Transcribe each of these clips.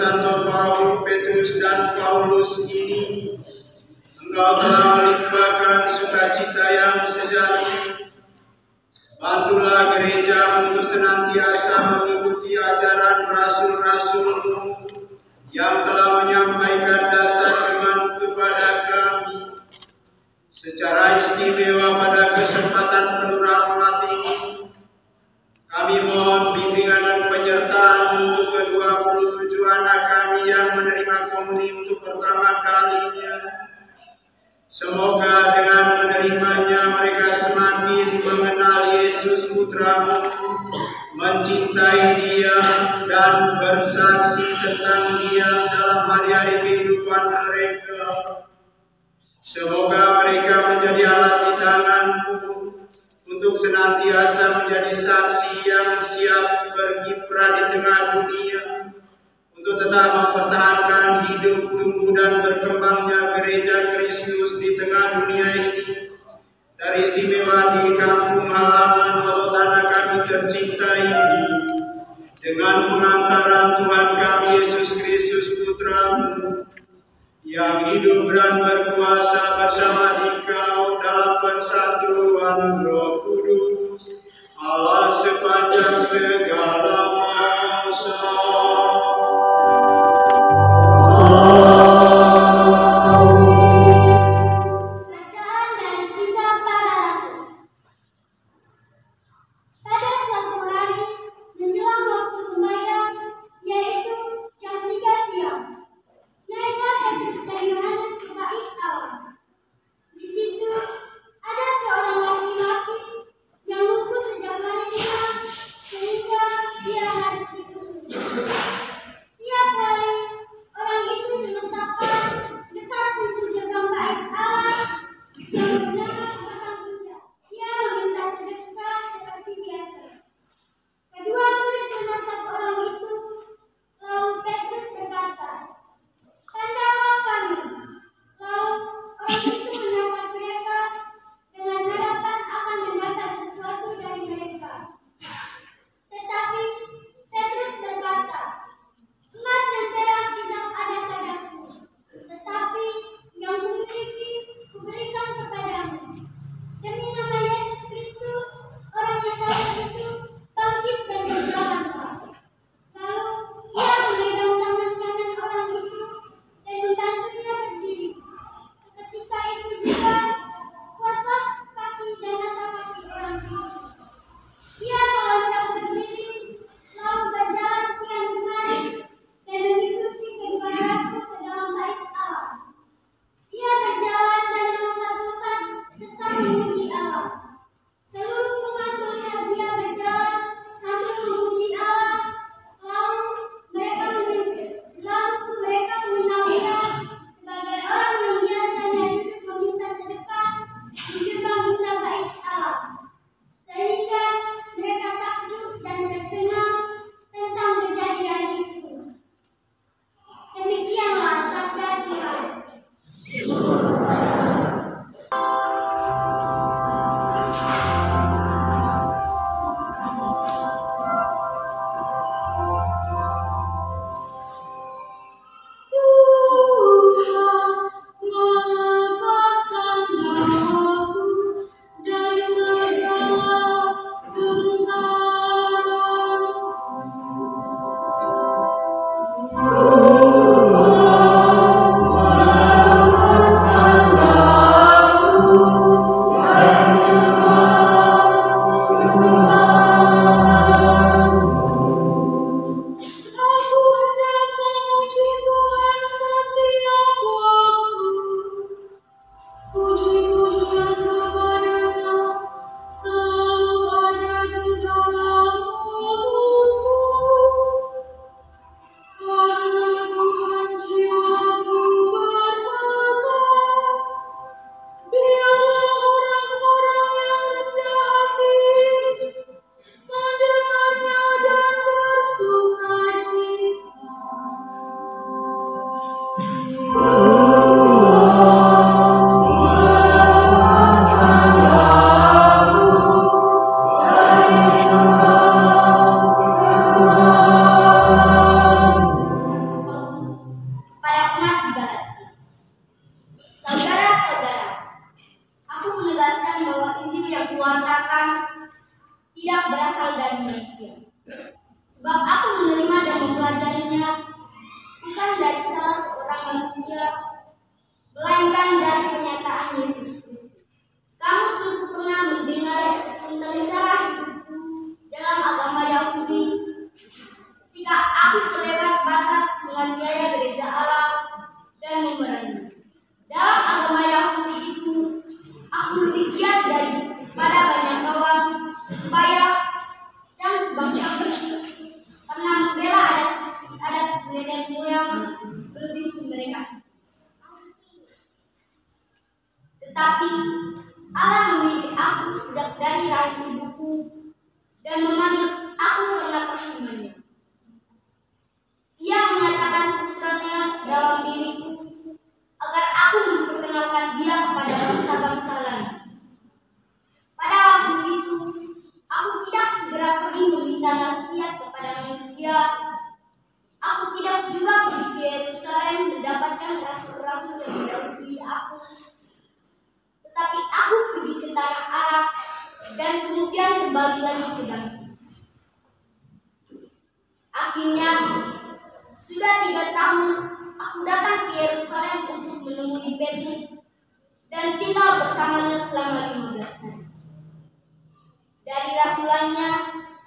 Santo Petrus dan Paulus ini, Engkau telah melimpahkan sukacita yang sejati. Bantulah gereja untuk senantiasa mengikuti ajaran rasul-rasul-Mu yang telah menyampaikan dasar iman kepada kami. Secara istimewa pada kesempatan penuh rahmat ini, kami mohon bimbingan dan penyertaan untuk ke-27 anak kami yang menerima komuni untuk pertama kalinya. Semoga dengan menerimanya mereka semakin mengenal Yesus Putra-Mu, mencintai Dia dan bersaksi tentang Dia dalam hari-hari kehidupan mereka. Semoga mereka menjadi alat di tangan-Mu untuk senantiasa menjadi saksi yang siap berkiprah di tengah dunia, untuk tetap mempertahankan hidup, tumbuh dan berkembangnya gereja Kristus di tengah dunia ini. Teristimewa di kampung halaman Lotana kami tercinta ini, dengan pengantaran Tuhan kami Yesus Kristus Putra-Mu, yang hidup dan berkuasa bersama Dikau dalam persatuan Roh Kudus, Allah sepanjang segala masa. Sehingga dia harus dikusur. Sebab aku menerima dan mempelajarinya bukan dari salah seorang manusia, melainkan dari kenyataan Yesus Kristus. Kamu tentu pernah mendengar tentang cara hidupku dalam agama Yahudi ketika aku kelewat batas menganiaya gereja Allah dan memerangi. Dalam agama Yahudi itu, aku lebih giat daripada banyak kawan sebaya dan sebangsa karena membela adat nenek moyang melebihi mereka. Tetapi Allah memilih aku sejak dari rahim ibuku dan memanggil aku karena perhimpunannya. Ia menyatakan putranya dalam diriku agar aku memperkenalkan dia kepada bangsa-bangsa lain. Pada waktu itu, aku tidak segera pergi meminta nasihat kepada manusia. Aku tidak juga pergi ke Yerusalem mendapatkan rasul-rasul yang mendahului aku. Tetapi aku pergi ke tanah Arab dan kemudian kembali lagi ke Damsyik. Akhirnya, sudah 3 tahun aku datang ke Yerusalem untuk menemui Petrus dan tinggal bersamanya selama 15 hari. Dari rasul lainnya,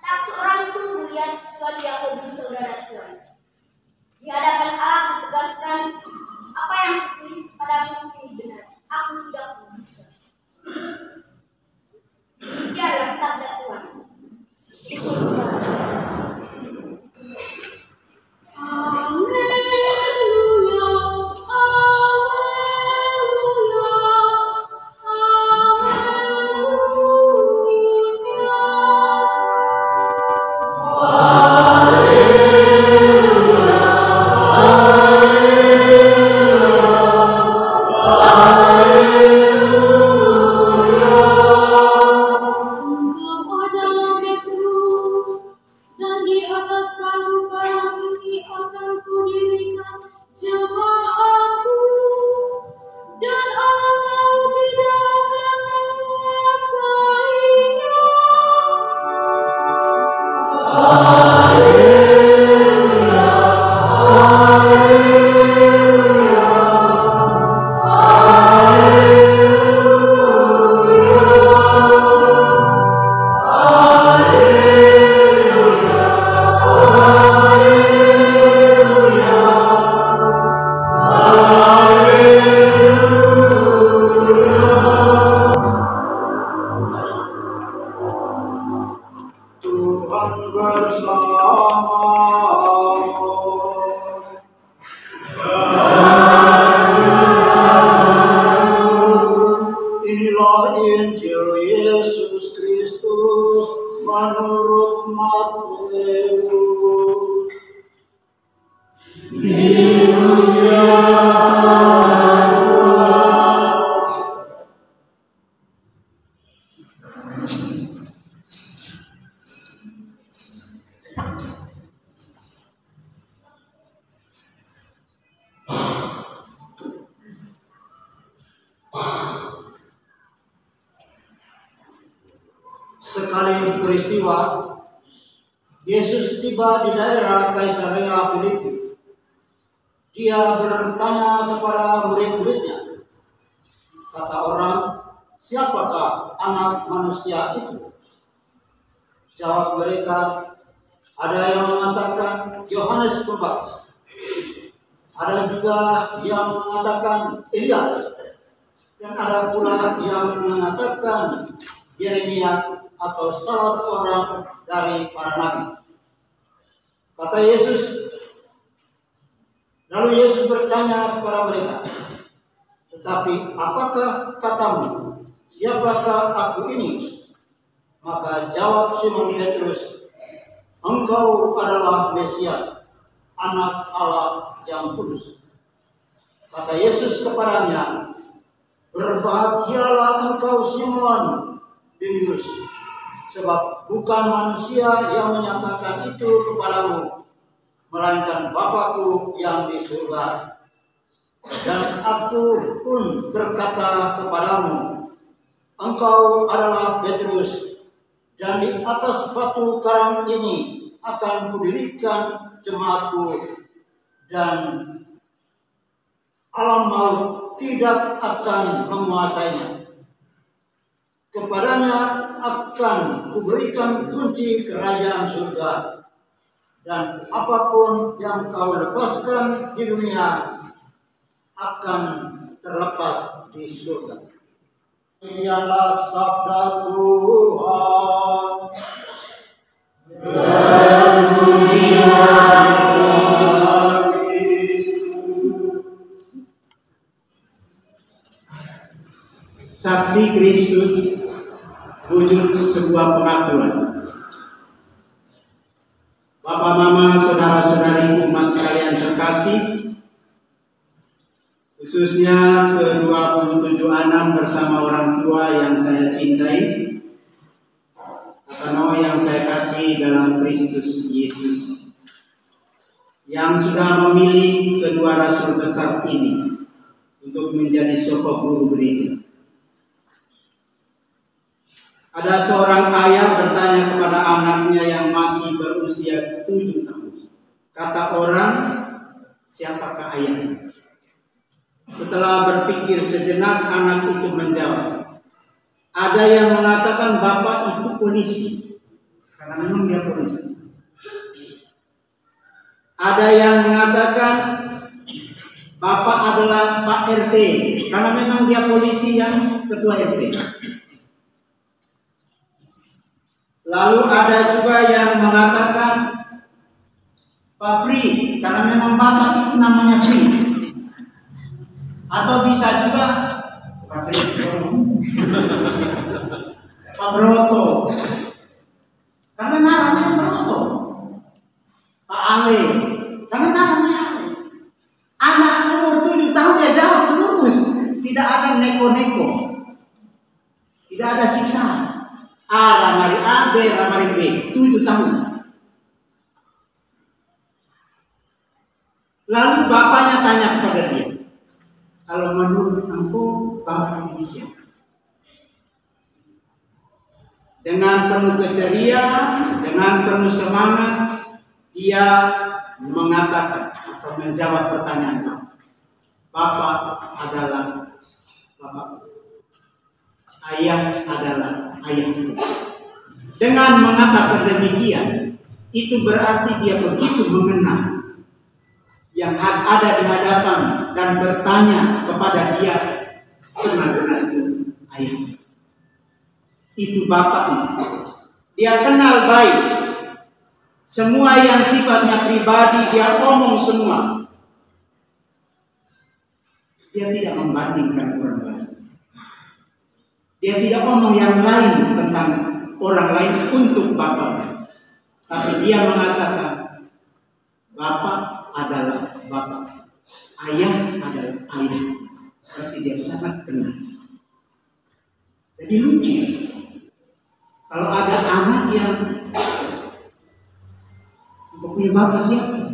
tak seorang pun melihat kecuali Yakobus saudara Tuhan. Di hadapan Allah kutegaskan apa yang kutulis kepadamu ini benar. Aku tidak berdusta. Demikianlah sabda Tuhan. Sekali peristiwa, Yesus tiba di daerah Kaisarea Filipi. Dia bertanya kepada murid-muridnya, kata orang, siapakah anak manusia itu? Jawab mereka, ada yang mengatakan Yohanes Pembaptis, ada juga yang mengatakan Elia, dan ada pula yang mengatakan Yeremia atau salah seorang dari para nabi. Kata Yesus, lalu Yesus bertanya kepada mereka, tetapi apakah katamu, siapakah aku ini? Maka jawab Simon Petrus, engkau adalah Mesias, anak Allah yang kudus. Kata Yesus kepadanya, berbahagialah engkau Simon Binyus, sebab bukan manusia yang menyatakan itu kepadamu, melainkan Bapa-Ku yang di surga. Dan aku pun berkata kepadamu, engkau adalah Petrus, dan di atas batu karang ini akan kudirikan jemaatku, dan alam maut tidak akan menguasainya. Kepadanya akan kuberikan kunci kerajaan surga, dan apapun yang kau lepaskan di dunia akan terlepas di surga. Ialah sabda Tuhan. Saksi Kristus wujud sebuah pengakuan. Bapak, Mama, saudara-saudari umat sekalian terkasih, khususnya ke-27 anak bersama orang tua yang saya cintai, atau yang saya kasih dalam Kristus Yesus, yang sudah memilih kedua rasul besar ini untuk menjadi sosok guru gereja. Ada seorang ayah bertanya kepada anaknya yang masih berusia 7 tahun. Kata orang, siapakah ayahnya? Setelah berpikir sejenak, anak itu menjawab, ada yang mengatakan bapak itu polisi, karena memang dia polisi. Ada yang mengatakan bapak adalah Pak RT, karena memang dia polisi yang ketua RT. Lalu ada juga yang mengatakan Pak Fri, karena memang bapak itu namanya Fri. Atau bisa juga Pak Fri, Pak Broto, karena namanya Broto. Pak Ale, karena namanya Ale. Anak umur 7 tahun dia jawab lurus, tidak ada neko-neko, tidak ada sisa. A lamari A, B lamari B, 7 tahun. Lalu bapaknya tanya kepada dia, kalau menurut engkau bapak ini siapa? Dengan penuh keceriaan, dengan penuh semangat, dia mengatakan atau menjawab pertanyaan kamu. Bapak adalah bapak. Ayah adalah ayahku. Dengan mengatakan demikian, itu berarti dia begitu mengenal yang ada di hadapan dan bertanya kepada dia, benar-benar itu ayahnya. Itu bapaknya. Dia kenal baik. Semua yang sifatnya pribadi dia omong semua. Dia tidak membandingkan orang lain. Dia tidak ngomong yang lain tentang orang lain untuk Bapak. Tapi dia mengatakan Bapak adalah Bapak, ayah adalah ayah. Berarti dia sangat kenal. Jadi lucu kalau ada anak yang punya bapak siapa?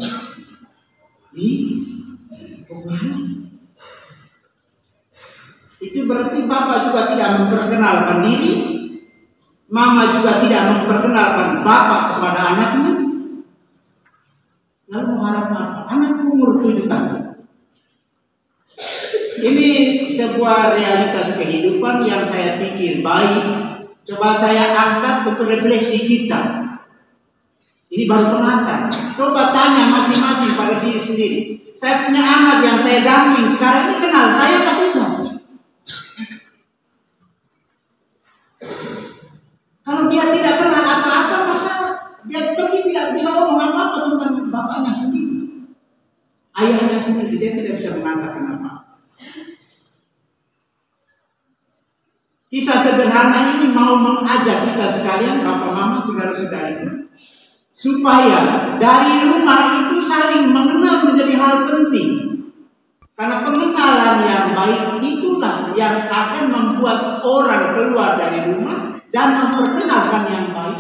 Itu berarti bapak juga tidak memperkenalkan diri, mama juga tidak memperkenalkan bapak kepada anaknya. Lalu mengharap apa? Anak umur 7 tahun. Ini sebuah realitas kehidupan yang saya pikir baik. Coba saya angkat untuk refleksi kita. Ini baru pengantar. Coba tanya masing-masing pada diri sendiri. Saya punya anak yang saya damping sekarang ini kenal saya atau tidak? Kalau dia tidak kenal apa-apa, maka dia pergi tidak bisa ngomong apa-apa tentang bapaknya sendiri, ayahnya sendiri. Dia tidak bisa mengatakan apa. Kisah sederhana ini mau mengajak kita sekalian, bapak, mama, saudara-saudari, supaya dari rumah itu saling mengenal menjadi hal penting. Karena pengenalan yang baik itulah yang akan membuat orang keluar dari rumah dan memperkenalkan yang baik